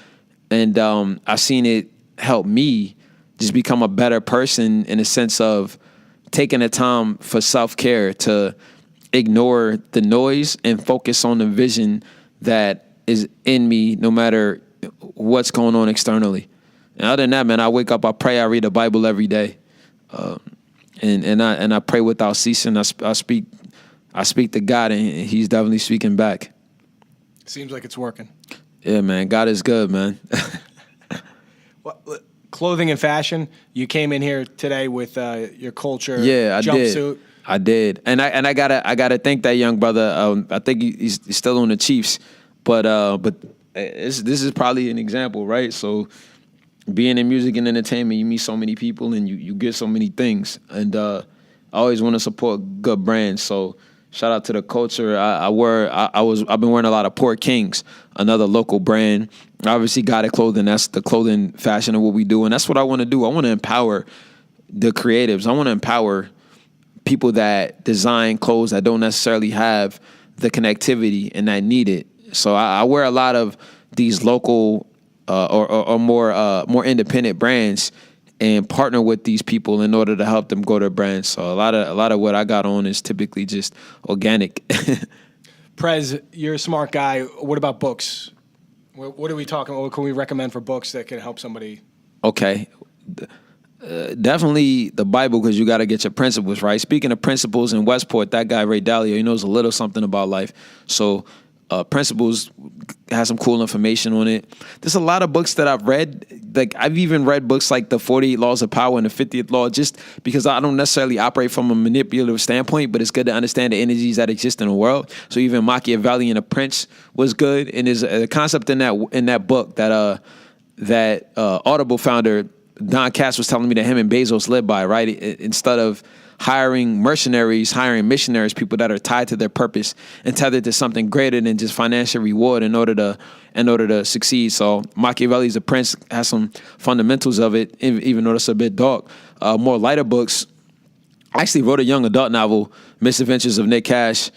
And I've seen it help me just become a better person in a sense of taking the time for self-care, to ignore the noise and focus on the vision that is in me, no matter what's going on externally. And other than that, man, I wake up, I pray, I read the Bible every day, and I pray without ceasing. I speak to God, and He's definitely speaking back. Seems like it's working. Yeah, man, God is good, man. Well, clothing and fashion. You came in here today with your culture jumpsuit. I did, and I gotta thank that young brother. I think he's still on the Chiefs, but this is probably an example, right? So, being in music and entertainment, you meet so many people and you get so many things, and I always want to support good brands. So, shout out to the culture. I've been wearing a lot of Port Kings, another local brand. Obviously, Got It Clothing. That's the clothing fashion of what we do, and that's what I want to do. I want to empower the creatives. I want to empower people that design clothes that don't necessarily have the connectivity and that need it. So I wear a lot of these local or more independent brands and partner with these people in order to help them grow their brands. So a lot of what I got on is typically just organic. Prez, you're a smart guy. What about books? What are we talking about? What can we recommend for books that can help somebody? Okay. Definitely the Bible, because you got to get your principles right. Speaking of principles, in Westport, that guy Ray Dalio, he knows a little something about life. So Principles has some cool information on it. There's a lot of books that I've read. Like, I've even read books like the 48 Laws of Power and the 50th Law, just because I don't necessarily operate from a manipulative standpoint, but it's good to understand the energies that exist in the world. So even Machiavelli and the Prince was good. And there's a concept in that book that Audible founder Don Cass was telling me that him and Bezos live by, right? Instead of hiring mercenaries, hiring missionaries, people that are tied to their purpose and tethered to something greater than just financial reward in order to succeed. So Machiavelli's The Prince has some fundamentals of it, even though it's a bit dark. More lighter books. I actually wrote a young adult novel, Misadventures of Nick Cash.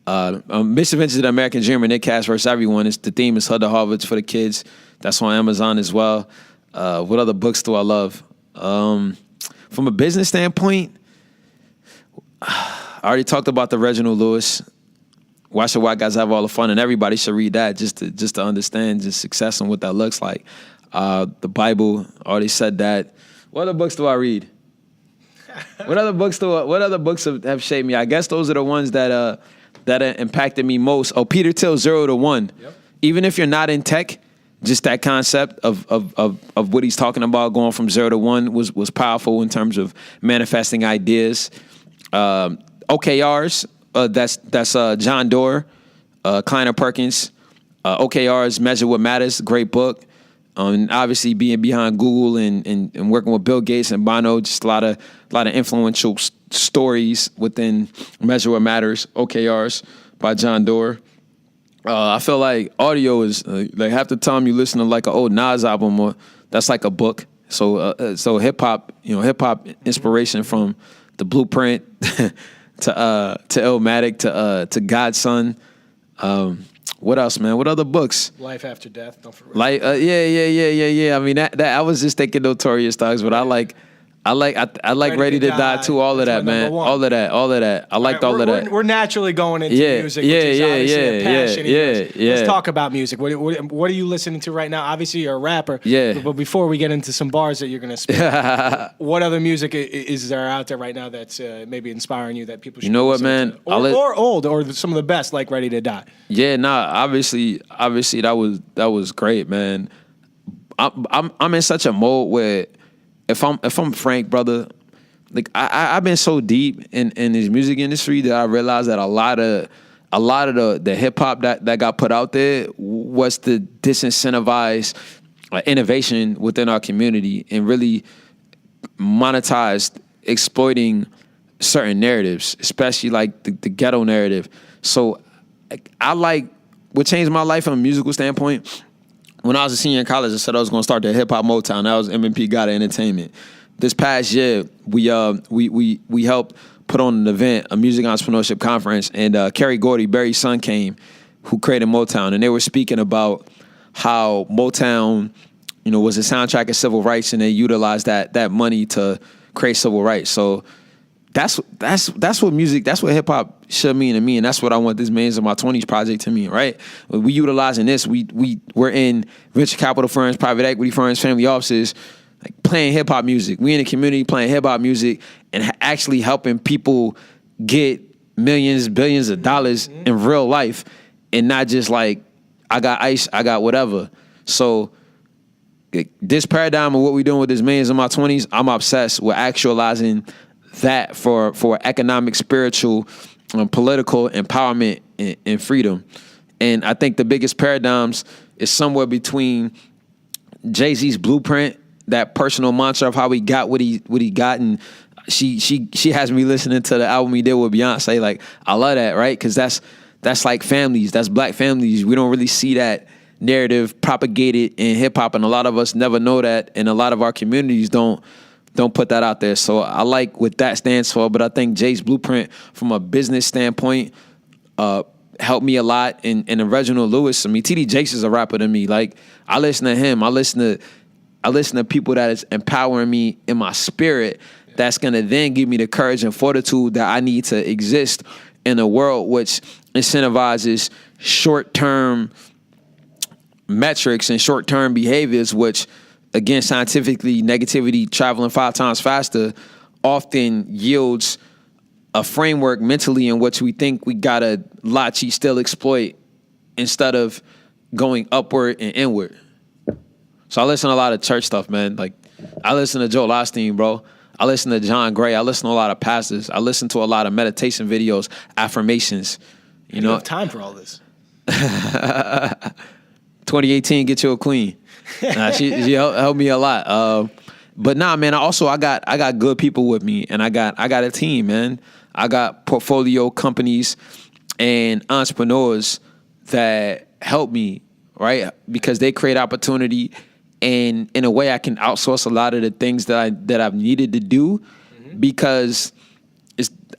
Misadventures of the American Dreamer, Nick Cash versus Everyone. The theme is Hood to Harvard's for the kids. That's on Amazon as well. What other books do I love? From a business standpoint, I already talked about the Reginald Lewis, Why Should White Guys Have All the Fun? And everybody should read that just to understand just success and what that looks like. The Bible, already said that. What other books do I read? What other books have shaped me? I guess those are the ones that impacted me most. Oh, Peter Thiel's 0 to 1. Yep. Even if you're not in tech, just that concept of what he's talking about, going from 0 to 1 was powerful in terms of manifesting ideas. OKRs, that's John Doerr, Kleiner Perkins. OKRs, Measure What Matters, great book. And obviously being behind Google and working with Bill Gates and Bono, just a lot of influential stories within Measure What Matters, OKRs by John Doerr. I feel like audio is like half the time you listen to like an old Nas album, or that's like a book. So hip hop inspiration from The Blueprint to Illmatic to Godson. What else, man? What other books? Life After Death. Don't forget. Like, yeah. I mean, that I was just thinking Notorious Thugs, but I like Ready to Die too. All of that, man. All of that. I liked all of that. We're naturally going into music, which is obviously a passion. Let's talk about music. What are you listening to right now? Obviously, you're a rapper. Yeah. But before we get into some bars that you're going to spit, what other music is there out there right now that's maybe inspiring you that people should listen to? Or old, or some of the best, like Ready to Die? Yeah, obviously that was great, man. I'm in such a mode where if I'm frank, brother, like I've been so deep in this music industry that I realized that a lot of the hip hop that got put out there was to disincentivize innovation within our community and really monetized exploiting certain narratives, especially like the ghetto narrative. So I like what changed my life from a musical standpoint. When I was a senior in college, I said I was going to start the hip hop Motown. That was MPAC Entertainment. This past year, we helped put on an event, a music entrepreneurship conference, and Kerry Gordy, Barry's son, came, who created Motown, and they were speaking about how Motown, was a soundtrack of civil rights, and they utilized that money to create civil rights. So that's what music, that's what hip hop should mean to me, and that's what I want this Millions of My 20s project to mean, right? We utilizing this, we're in venture capital firms, private equity firms, family offices, like playing hip hop music. We in the community playing hip hop music and actually helping people get millions, billions of dollars in real life, and not just like I got ice, I got whatever. So this paradigm of what we're doing with this Millions of My 20s, I'm obsessed with actualizing that for economic, spiritual, political empowerment and freedom. And I think the biggest paradigms is somewhere between Jay-Z's Blueprint, that personal mantra of how he got what he got, and she has me listening to the album he did with Beyonce. Like, I love that, right? Because that's like families, that's black families. We don't really see that narrative propagated in hip hop, and a lot of us never know that, and a lot of our communities don't put that out there. So I like what that stands for, but I think Jay's Blueprint from a business standpoint helped me a lot. And Reginald Lewis, I mean, TD Jakes is a rapper to me. Like, I listen to him. I listen to people that is empowering me in my spirit, that's going to then give me the courage and fortitude that I need to exist in a world which incentivizes short-term metrics and short-term behaviors, which, again, scientifically, negativity traveling 5 times faster often yields a framework mentally in which we think we gotta latchy still exploit instead of going upward and inward. So I listen to a lot of church stuff, man. Like, I listen to Joel Osteen, bro. I listen to John Gray. I listen to a lot of pastors. I listen to a lot of meditation videos, affirmations. You don't have time for all this. 2018, get you a queen. She helped me a lot. But nah, man. I got good people with me, and I got a team, man. I got portfolio companies and entrepreneurs that help me, right? Because they create opportunity, and in a way, I can outsource a lot of the things that I've needed to do, because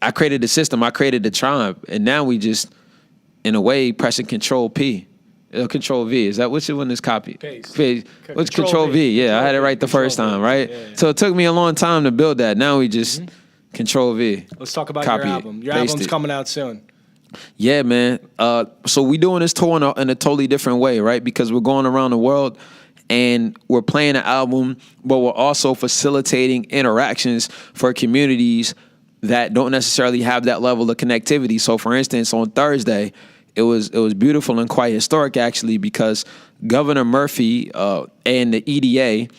I created the system, I created the tribe, and now we just, in a way, pressing Control P. Control V. Is that which one is copy? Paste. What's Control V? Yeah, I had it right the first time, right? Yeah. So it took me a long time to build that. Now we just Control V. Let's talk about your album. Your album's coming out soon. Yeah, man. So we doing this tour in a totally different way, right? Because we're going around the world and we're playing an album, but we're also facilitating interactions for communities that don't necessarily have that level of connectivity. So, for instance, on Thursday, it was beautiful and quite historic, actually, because Governor Murphy and the EDA,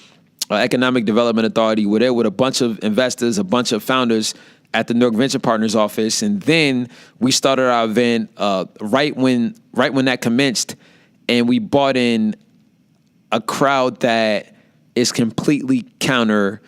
Economic Development Authority, were there with a bunch of investors, a bunch of founders at the New York Venture Partners office, and then we started our event right when that commenced, and we brought in a crowd that is completely counter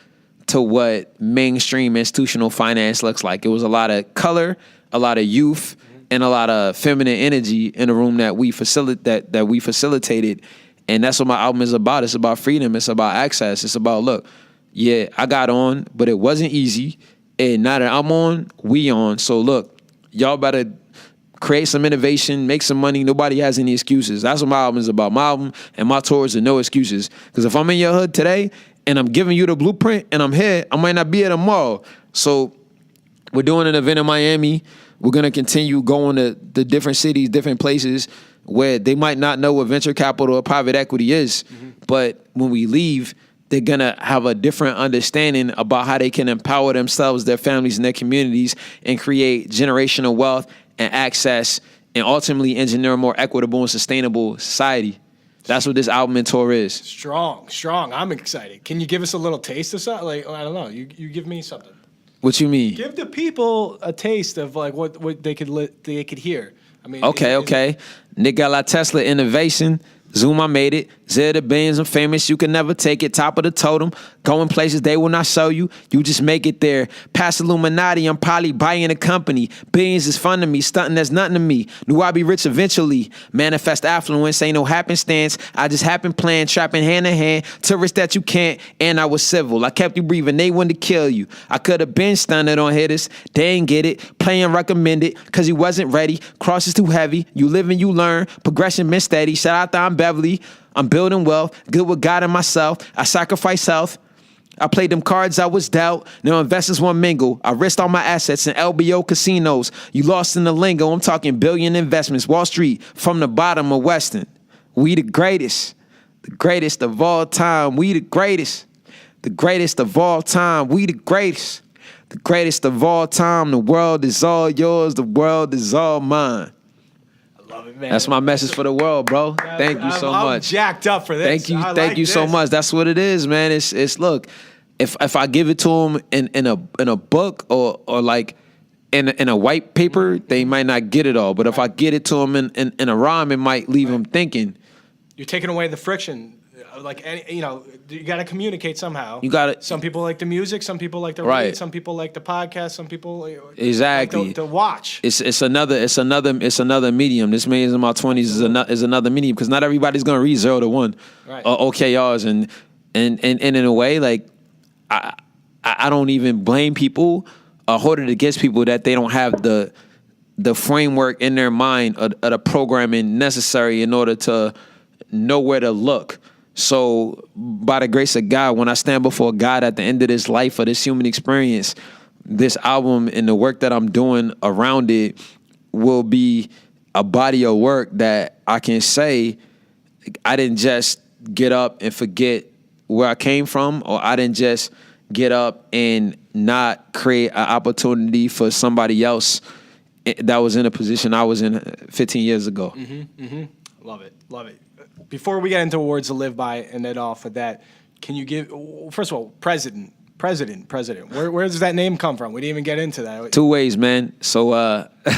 to what mainstream institutional finance looks like. It was a lot of color, a lot of youth, and a lot of feminine energy in the room that we facilitated. And that's what my album is about. It's about freedom. It's about access. It's about, look, yeah, I got on, but it wasn't easy. And now that I'm on, we on. So look, y'all better create some innovation, make some money. Nobody has any excuses. That's what my album is about. My album and my tours are no excuses. Because if I'm in your hood today and I'm giving you the blueprint and I'm here, I might not be here tomorrow. So we're doing an event in Miami. We're going to continue going to the different cities, different places where they might not know what venture capital or private equity is. Mm-hmm. But when we leave, they're going to have a different understanding about how they can empower themselves, their families, and their communities and create generational wealth and access and ultimately engineer a more equitable and sustainable society. That's what this album and tour is. Strong. I'm excited. Can you give us a little taste of something? Like, I don't know. You give me something. What you mean? Give the people a taste of like what they could hear. I mean, okay. Nikola Tesla innovation. Zoom, I made it. Zero to billions, I'm famous. You can never take it. Top of the totem. Going places they will not show you. You just make it there. Past Illuminati, I'm probably buying a company. Billions is fun to me. Stunting, that's nothing to me. Knew I'd be rich eventually. Manifest affluence, ain't no happenstance. I just happen playing, trapping hand in hand. Tourists that you can't, and I was civil. I kept you breathing, they wanted to kill you. I could have been stunned on hitters. They ain't get it. Playing recommended, cause he wasn't ready. Cross is too heavy. You live and you learn. Progression been steady. Shout out to I'm Beverly. I'm building wealth, good with God and myself. I sacrifice health. I played them cards I was dealt. Now investors want mingle. I risked all my assets in LBO casinos. You lost in the lingo. I'm talking billion investments. Wall Street from the bottom of Weston. We the greatest of all time. We the greatest of all time. We the greatest of all time. The world is all yours. The world is all mine. Love it, man. That's my message for the world, bro. Thank you so much. I'm jacked up for this. Thank you so much. That's what it is, man. It's look, if I give it to them in a book or like in a white paper, they might not get it all. But if I get it to them in a rhyme, it might leave them thinking. You're taking away the friction. Like you got to communicate somehow. You got it. Some people like the music. Some people like the read. Some people like the podcast. Some people exactly like the watch. It's another medium. This Millions in My 20s is another medium because not everybody's gonna read 0 to 1 or OKRs and in a way like I don't even blame people or hold it against people that they don't have the framework in their mind of the programming necessary in order to know where to look. So by the grace of God, when I stand before God at the end of this life or this human experience, this album and the work that I'm doing around it will be a body of work that I can say I didn't just get up and forget where I came from, or I didn't just get up and not create an opportunity for somebody else that was in a position I was in 15 years ago. Love it. Before we get into words to live by and then off of that, can you give, first of all, president, where does that name come from? We didn't even get into that. 2 ways, man. So, you're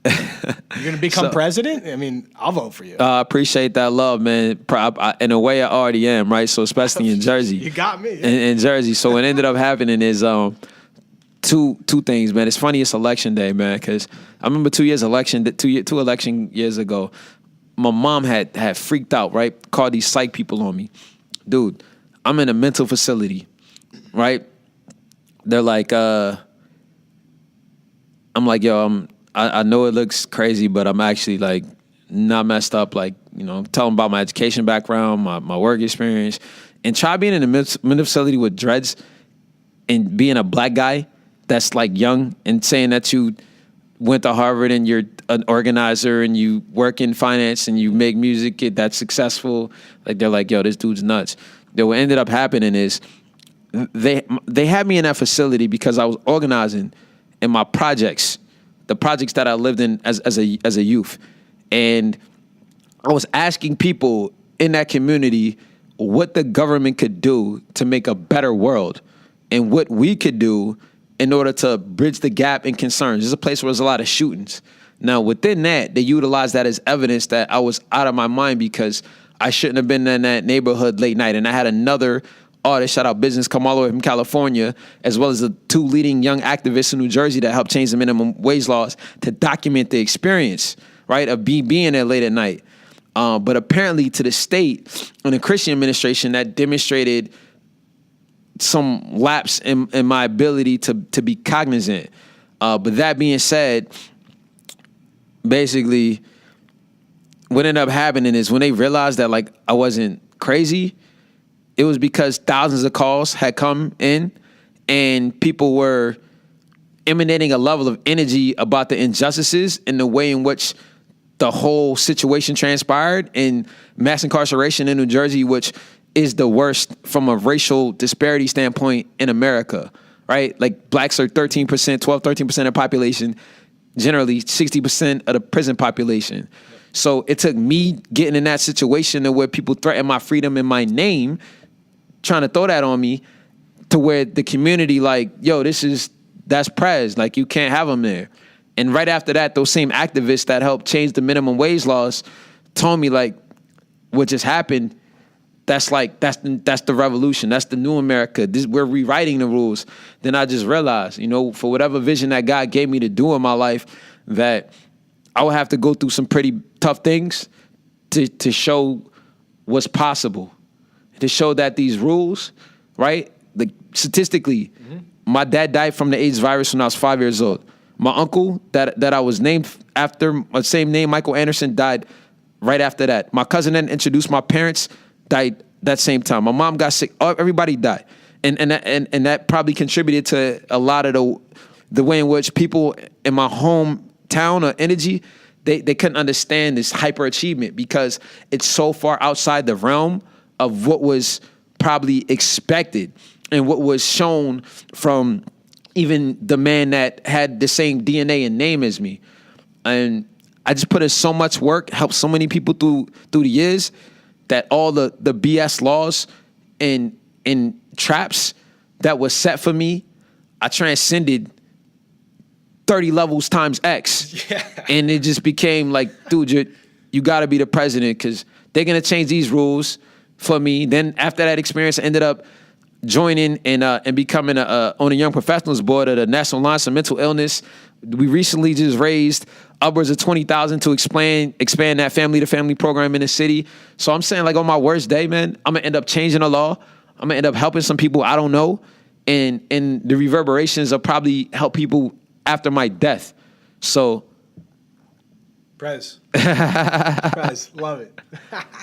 going to become president? I mean, I'll vote for you. I appreciate that love, man. In a way, I already am, right? So, especially in Jersey. You got me. Yeah. In Jersey. So, what ended up happening is two things, man. It's funny, it's election day, man, because I remember 2 election years ago, my mom had freaked out, right? Called these psych people on me. Dude, I'm in a mental facility, right? They're like, I'm like, yo, I know it looks crazy, but I'm actually like not messed up. Like, tell them about my education background, my work experience, and try being in a mental facility with dreads and being a black guy that's like young and saying that you went to Harvard and you're an organizer and you work in finance and you make music that's successful, like they're like, yo, this dude's nuts. Then what ended up happening is they had me in that facility because I was organizing in my projects, the projects that I lived in as a youth. And I was asking people in that community what the government could do to make a better world and what we could do in order to bridge the gap in concerns. This is a place where there's a lot of shootings. Now, within that, they utilized that as evidence that I was out of my mind because I shouldn't have been in that neighborhood late night. And I had another artist, shout out Business, come all the way from California, as well as the two leading young activists in New Jersey that helped change the minimum wage laws to document the experience, right, of being there late at night. But apparently to the state and the Christian administration, that demonstrated some lapse in my ability to be cognizant. But that being said, basically what ended up happening is when they realized that like I wasn't crazy, it was because thousands of calls had come in and people were emanating a level of energy about the injustices and the way in which the whole situation transpired in mass incarceration in New Jersey, which is the worst from a racial disparity standpoint in America, right? Like blacks are 13%, 13% of the population, generally 60% of the prison population. So it took me getting in that situation where people threaten my freedom in my name, trying to throw that on me, to where the community like, yo, that's Prez, like you can't have them there. And right after that, those same activists that helped change the minimum wage laws told me like, what just happened, that's the revolution. That's the new America. We're rewriting the rules. Then I just realized, for whatever vision that God gave me to do in my life, that I would have to go through some pretty tough things to show what's possible, to show that these rules, right? Like statistically, my dad died from the AIDS virus when I was 5 years old. My uncle that I was named after, same name, Michael Anderson, died right after that. My cousin that introduced my parents died that same time. My mom got sick. Everybody died, and that probably contributed to a lot of the way in which people in my hometown or energy they couldn't understand this hyperachievement because it's so far outside the realm of what was probably expected and what was shown from even the man that had the same DNA and name as me. And I just put in so much work, helped so many people through the years, that all the BS laws and traps that was set for me, I transcended 30 levels times X. Yeah. And it just became like, dude, you gotta be the president because they're gonna change these rules for me. Then after that experience, I ended up joining and becoming on a young professionals board of the National Alliance of Mental Illness. We recently just raised upwards of $20,000 to expand that family to family program in the city. So I'm saying, like, on my worst day, man, I'm gonna end up changing the law. I'm gonna end up helping some people I don't know, and the reverberations will probably help people after my death. So, Prez, love it.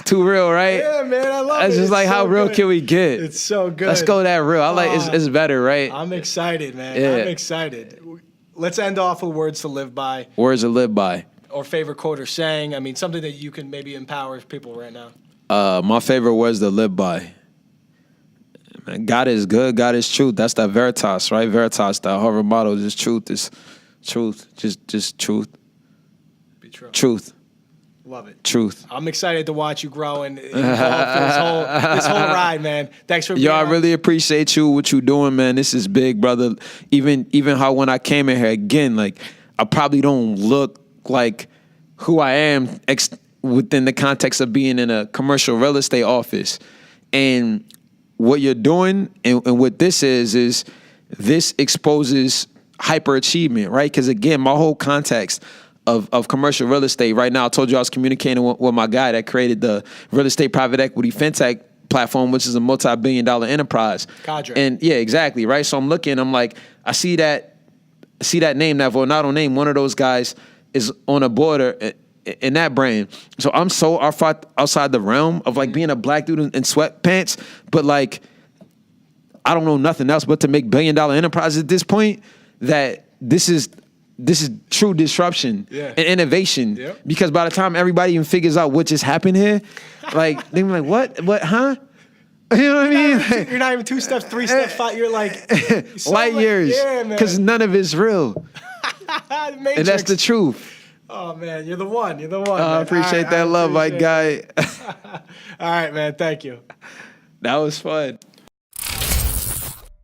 Too real, right? Yeah, man, I love it. It's just like, how real can we get? It's so good. Let's go that real. I like it's better, right? I'm excited, man. Yeah. I'm excited. Let's end off with words to live by. Words to live by. Or favorite quote or saying. I mean, something that you can maybe empower people right now. My favorite words to live by. Man, God is good. God is truth. That's that Veritas, right? Veritas, that Harvard motto. Just truth is truth. Just truth. Be true. Truth. Love it. Truth. I'm excited to watch you grow and evolve this whole ride, man. Thanks for being I really appreciate what you doing, man. This is big, brother. Even how when I came in here, again, like, I probably don't look like who I am within the context of being in a commercial real estate office. And what you're doing and what this is this exposes hyperachievement, right? Because, again, my whole context of commercial real estate right now, I told you I was communicating with my guy that created the real estate private equity fintech platform, which is a multi-billion-dollar enterprise. Cadre. And yeah, exactly, right? So I'm looking, I'm like, I see that name, that Vornado name, one of those guys is on a border in that brain. So I'm so outside the realm of like being a black dude in sweatpants, but like, I don't know nothing else but to make billion-dollar enterprises at this point, that this is this is true disruption Yeah. and innovation. Yep. Because by the time everybody even figures out what just happened here, like they be like, what, huh? You know what I mean? Like, You're not even 2 steps, 3 steps, 5. You're like light years. Yeah, man. Because none of it's real. Matrix. And that's the truth. Oh man, you're the one. You're the one. I man. appreciate that love, my guy. All right, man. Thank you. That was fun.